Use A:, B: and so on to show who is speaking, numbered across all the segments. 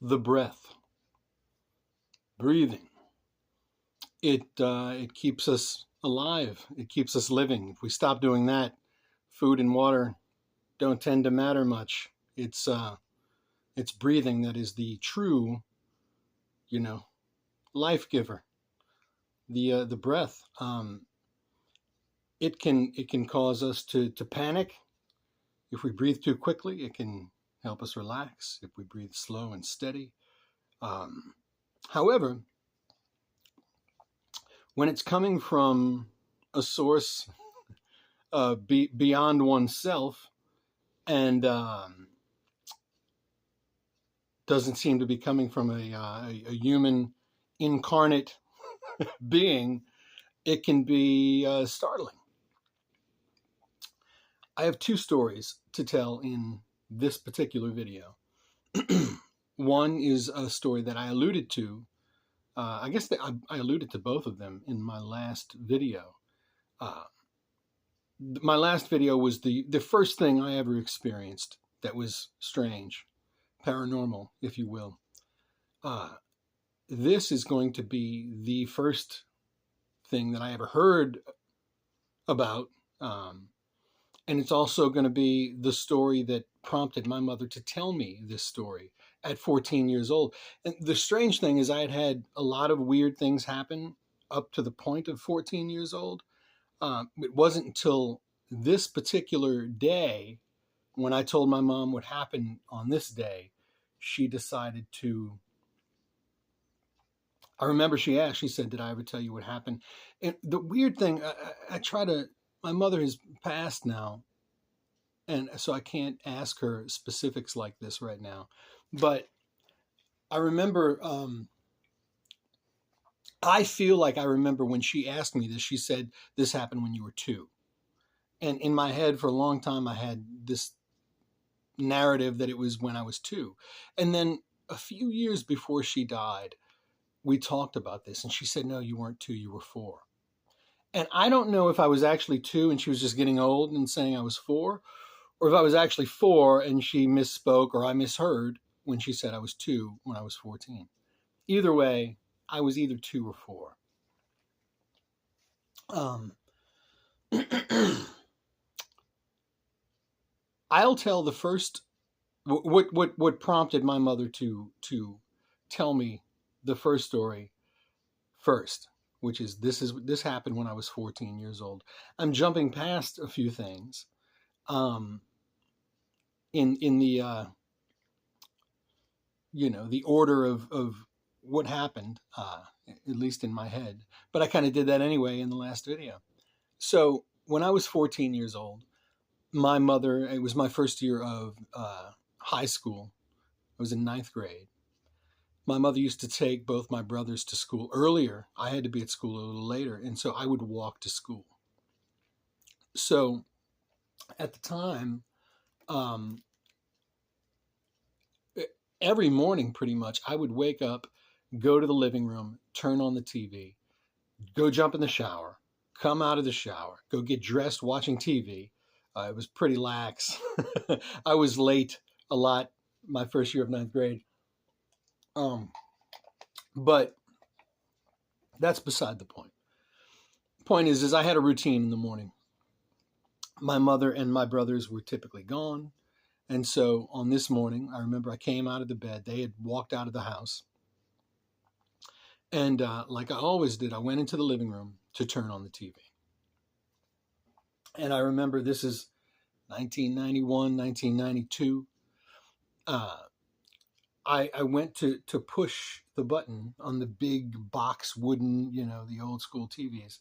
A: The breath, breathing. It keeps us alive. It keeps us living. If we stop doing that, food and water don't tend to matter much. It's breathing that is the true, you know, life giver. The breath. It can cause us to panic. If we breathe too quickly, it can help us relax. If we breathe slow and steady. Um, However, when it's coming from a source beyond oneself and doesn't seem to be coming from a human incarnate being, it can be startling. I have two stories to tell in this particular video. One is a story that I alluded to. I guess that I alluded to both of them in my last video. Uh, my last video was the first thing I ever experienced that was strange, paranormal, if you will. Uh, this is going to be the first thing that I ever heard about. And it's also going to be the story that prompted my mother to tell me this story at 14 years old. And the strange thing is, I had had a lot of weird things happen up to the point of 14 years old. It wasn't until this particular day, when I told my mom what happened on this day, she decided to. I remember she asked, she said, "Did I ever tell you what happened?" And the weird thing, I try to, my mother has passed now, and so I can't ask her specifics like this right now. But I remember, I feel like I remember when she asked me this, she said, "This happened when you were 2." And in my head for a long time, I had this narrative that it was when I was 2. And then a few years before she died, we talked about this, and she said, "No, you weren't 2, you were 4." And I don't know if I was actually 2 and she was just getting old and saying I was 4, or if I was actually 4 and she misspoke or I misheard when she said I was 2 when I was 14. Either way, I was either 2 or 4. Um, I'll tell the first what prompted my mother to tell me the first story first, which is this happened when I was 14 years old. I'm jumping past a few things um, in the the order of what happened, at least in my head. But I kind of did that anyway in the last video. So when I was 14 years old, my mother, it was my first year of high school. I was in ninth grade. My mother used to take both my brothers to school earlier. I had to be at school a little later, and so I would walk to school. So at the time, um, every morning pretty much, I would wake up, go to the living room, turn on the TV, go jump in the shower, come out of the shower, go get dressed watching TV. It was pretty lax. I was late a lot my first year of ninth grade. Um, but that's beside the point. Point is I had a routine in the morning. My mother and my brothers were typically gone. And so on this morning, I remember I came out of the bed. They had walked out of the house. And like I always did, I went into the living room to turn on the TV. And I remember this is 1991, 1992. I went to push the button on the big box wooden, the old school TVs.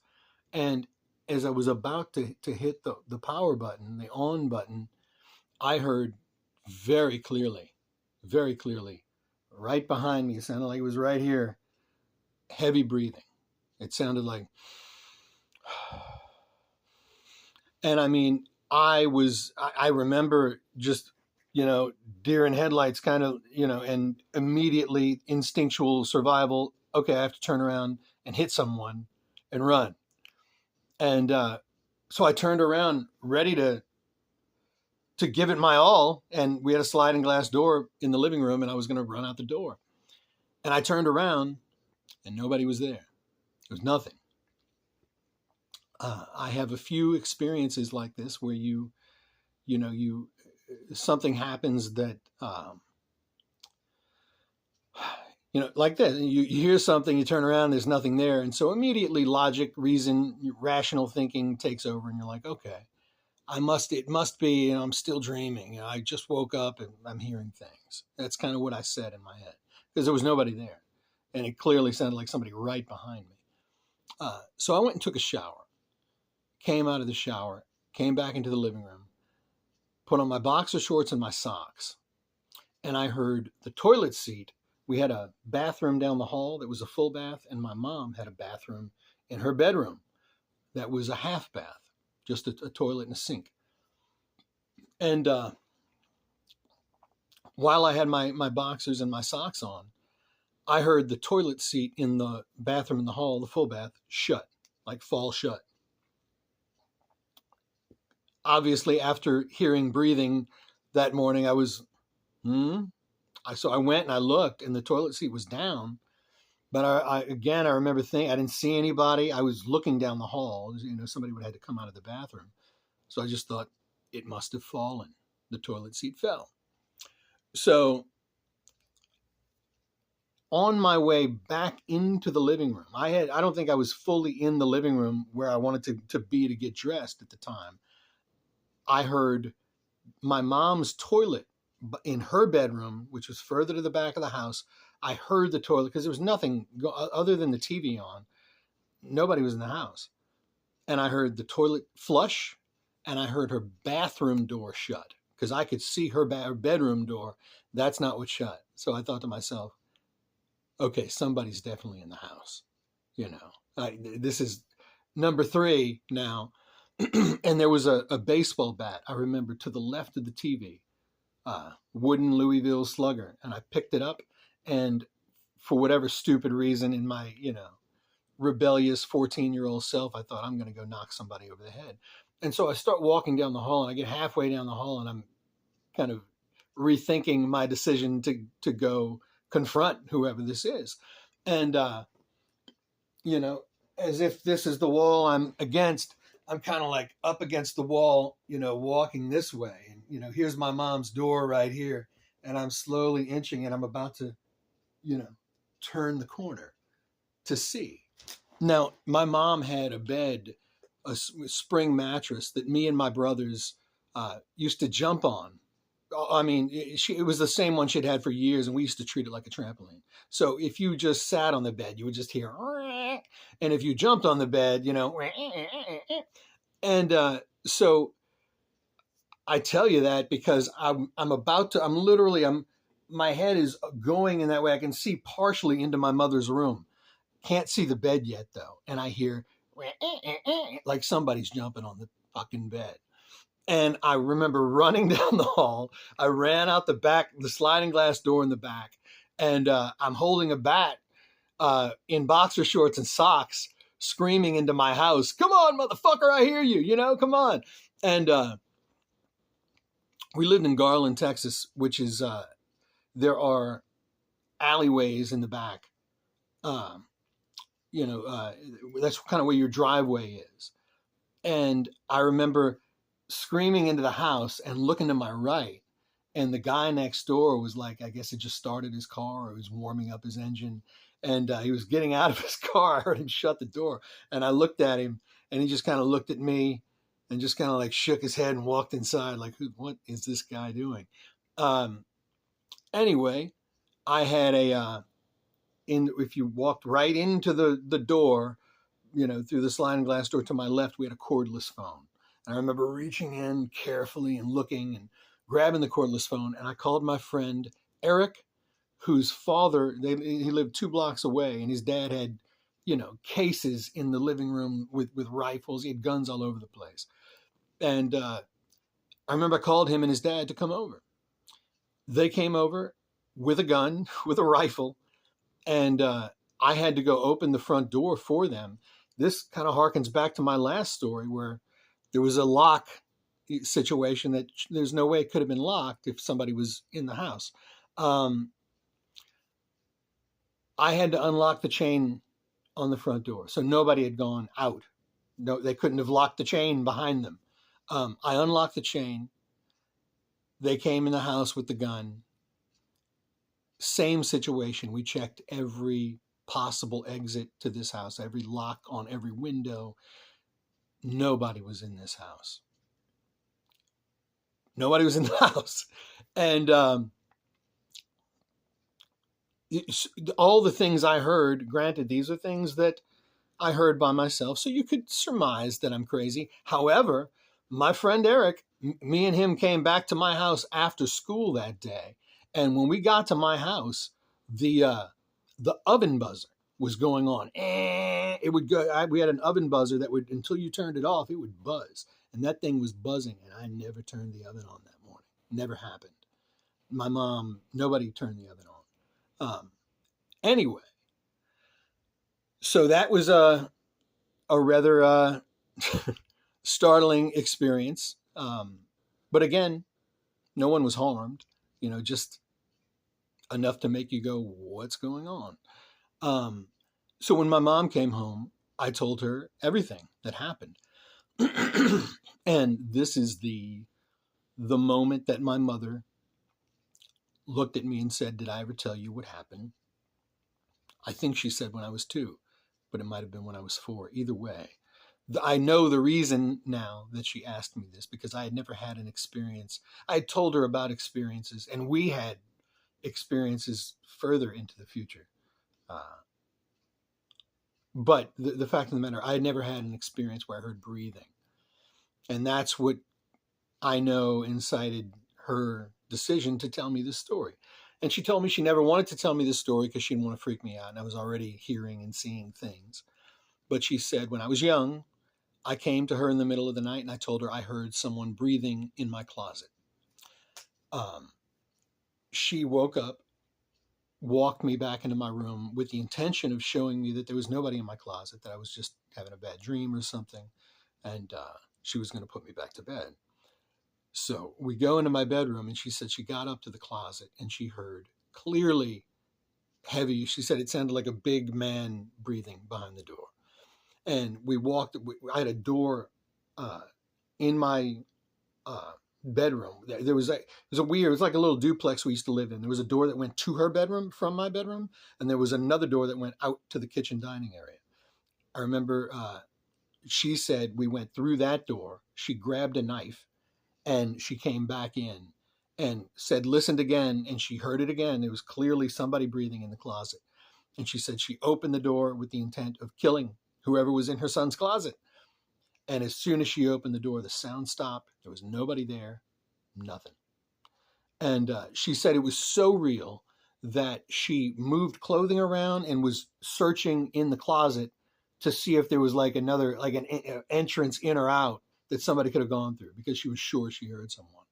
A: And as I was about to hit the power button, the on button, I heard very clearly, right behind me, it sounded like it was right here, heavy breathing. It sounded like, and I mean, I remember just, deer in headlights kind of, and immediately instinctual survival. Okay, I have to turn around and hit someone and run. And so I turned around ready to to give it my all. And we had a sliding glass door in the living room, and I was going to run out the door. And I turned around, and nobody was there. There was nothing. I have a few experiences like this where something happens that, like this. You hear something, you turn around, there's nothing there. And so immediately logic, reason, rational thinking takes over, and you're like, okay, it must be, I'm still dreaming. I just woke up and I'm hearing things. That's kind of what I said in my head, because there was nobody there. And it clearly sounded like somebody right behind me. So I went and took a shower, came out of the shower, came back into the living room, put on my boxer shorts and my socks. And I heard the toilet seat. We had a bathroom down the hall that was a full bath, and my mom had a bathroom in her bedroom that was a half bath, just a toilet and a sink. And while I had my boxers and my socks on, I heard the toilet seat in the bathroom in the hall, the full bath, shut, like fall shut. Obviously, after hearing breathing that morning, I was, So I went and I looked, and the toilet seat was down. But I remember thinking, I didn't see anybody. I was looking down the hall. Somebody would have had to come out of the bathroom. So I just thought it must have fallen. The toilet seat fell. So on my way back into the living room, I don't think I was fully in the living room where I wanted to be to get dressed at the time. I heard my mom's toilet in her bedroom, which was further to the back of the house. I heard the toilet because there was nothing other than the TV on. Nobody was in the house. And I heard the toilet flush, and I heard her bathroom door shut because I could see her bedroom door. That's not what shut. So I thought to myself, okay, somebody's definitely in the house. This is number 3 now. And there was a baseball bat, I remember, to the left of the TV, wooden Louisville Slugger. And I picked it up, and for whatever stupid reason in my, rebellious 14-year-old self, I thought, I'm going to go knock somebody over the head. And so I start walking down the hall, and I get halfway down the hall, and I'm kind of rethinking my decision to go confront whoever this is. And, as if this is the wall I'm against, I'm kind of like up against the wall, walking this way. And, here's my mom's door right here. And I'm slowly inching, and I'm about to, turn the corner to see. Now, my mom had a bed, a spring mattress that me and my brothers used to jump on. I mean, it was the same one she'd had for years, and we used to treat it like a trampoline. So if you just sat on the bed, you would just hear, and if you jumped on the bed, and so I tell you that because my head is going in that way. I can see partially into my mother's room. Can't see the bed yet though. And I hear like somebody's jumping on the fucking bed. And I remember running down the hall. I ran out the back, the sliding glass door in the back, and I'm holding a bat in boxer shorts and socks, screaming into my house, "Come on, motherfucker, I hear you, come on." And we lived in Garland, Texas, which is, there are alleyways in the back. That's kind of where your driveway is. And I remember screaming into the house and looking to my right, and the guy next door was like, I guess he just started his car or he was warming up his engine, and he was getting out of his car. I heard him shut the door, and I looked at him, and he just kind of looked at me and just kind of like shook his head and walked inside like, what is this guy doing? Anyway, I had if you walked right into the door, through the sliding glass door to my left, we had a cordless phone. I remember reaching in carefully and looking and grabbing the cordless phone. And I called my friend Eric, whose father, he lived 2 blocks away, and his dad had, cases in the living room with rifles. He had guns all over the place. And I remember I called him and his dad to come over. They came over with a gun, with a rifle, and I had to go open the front door for them. This kind of harkens back to my last story where there was a lock situation that there's no way it could have been locked if somebody was in the house. Um, I had to unlock the chain on the front door, so nobody had gone out. No, they couldn't have locked the chain behind them. I unlocked the chain. They came in the house with the gun. Same situation. We checked every possible exit to this house, every lock on every window. Nobody was in this house. Nobody was in the house. And all the things I heard, granted, these are things that I heard by myself, so you could surmise that I'm crazy. However, my friend Eric, me and him came back to my house after school that day. And when we got to my house, the oven buzzer was going on. It would go. We had an oven buzzer that would, until you turned it off, it would buzz. And that thing was buzzing, and I never turned the oven on that morning. Never happened. My mom, nobody turned the oven on. Anyway, so that was a rather startling experience. But again, no one was harmed, just enough to make you go, what's going on? So when my mom came home, I told her everything that happened. And this is the moment that my mother looked at me and said, "Did I ever tell you what happened?" I think she said when I was 2, but it might have been when I was 4. Either way, I know the reason now that she asked me this, because I had never had an experience. I had told her about experiences, and we had experiences further into the future. But the fact of the matter, I had never had an experience where I heard breathing. And that's what I know incited her decision to tell me this story. And she told me she never wanted to tell me this story because she didn't want to freak me out. And I was already hearing and seeing things. But she said, when I was young, I came to her in the middle of the night and I told her I heard someone breathing in my closet. She woke up, walked me back into my room with the intention of showing me that there was nobody in my closet, that I was just having a bad dream or something. And she was going to put me back to bed. So we go into my bedroom, and she said she got up to the closet and she heard clearly heavy. She said it sounded like a big man breathing behind the door. And we walked, I had a door in my bedroom. It was like a little duplex we used to live in. There was a door that went to her bedroom from my bedroom, and there was another door that went out to the kitchen dining area. I remember she said we went through that door. She grabbed a knife and she came back in and said, listened again, and she heard it again. It was clearly somebody breathing in the closet. And she said she opened the door with the intent of killing whoever was in her son's closet. And as soon as she opened the door, the sound stopped. There was nobody there, nothing. And she said it was so real that she moved clothing around and was searching in the closet to see if there was like another, like an entrance in or out that somebody could have gone through, because she was sure she heard someone.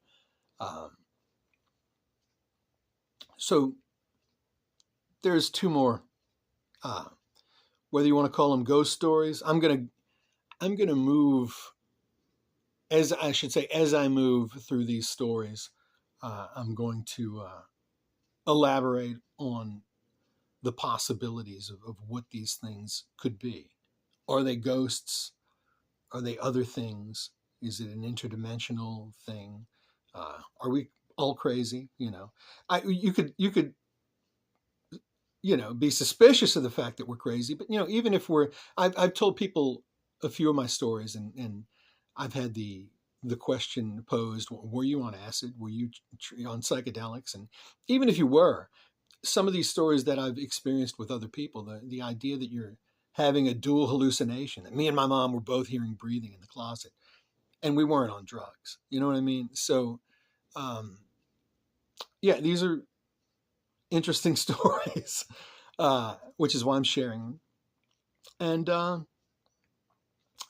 A: So there's 2 more, whether you want to call them ghost stories. I'm gonna move, as I move through these stories, I'm going to elaborate on the possibilities of what these things could be. Are they ghosts? Are they other things? Is it an interdimensional thing? Are we all crazy? You could be suspicious of the fact that we're crazy, but even if I've told people a few of my stories, and I've had the question posed: were you on acid? Were you on psychedelics? And even if you were, some of these stories that I've experienced with other people, the idea that you're having a dual hallucination, that me and my mom were both hearing breathing in the closet, and we weren't on drugs. You know what I mean? So, yeah, these are interesting stories, which is why I'm sharing them. And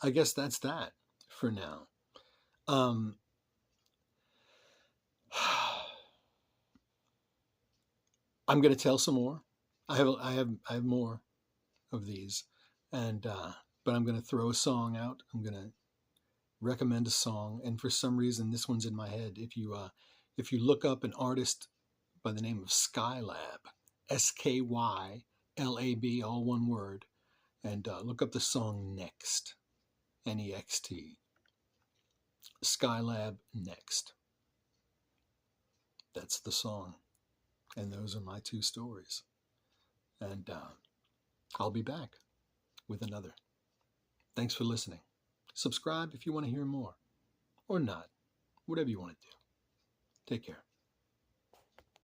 A: I guess that's that for now. I'm going to tell some more. I have more of these, and but I'm going to throw a song out. I'm going to recommend a song, and for some reason this one's in my head. If you look up an artist by the name of Skylab, Skylab, all one word, and look up the song Next, Next, Skylab Next. That's the song, and those are my two stories. And I'll be back with another. Thanks for listening. Subscribe if you want to hear more, or not, whatever you want to do. Take care.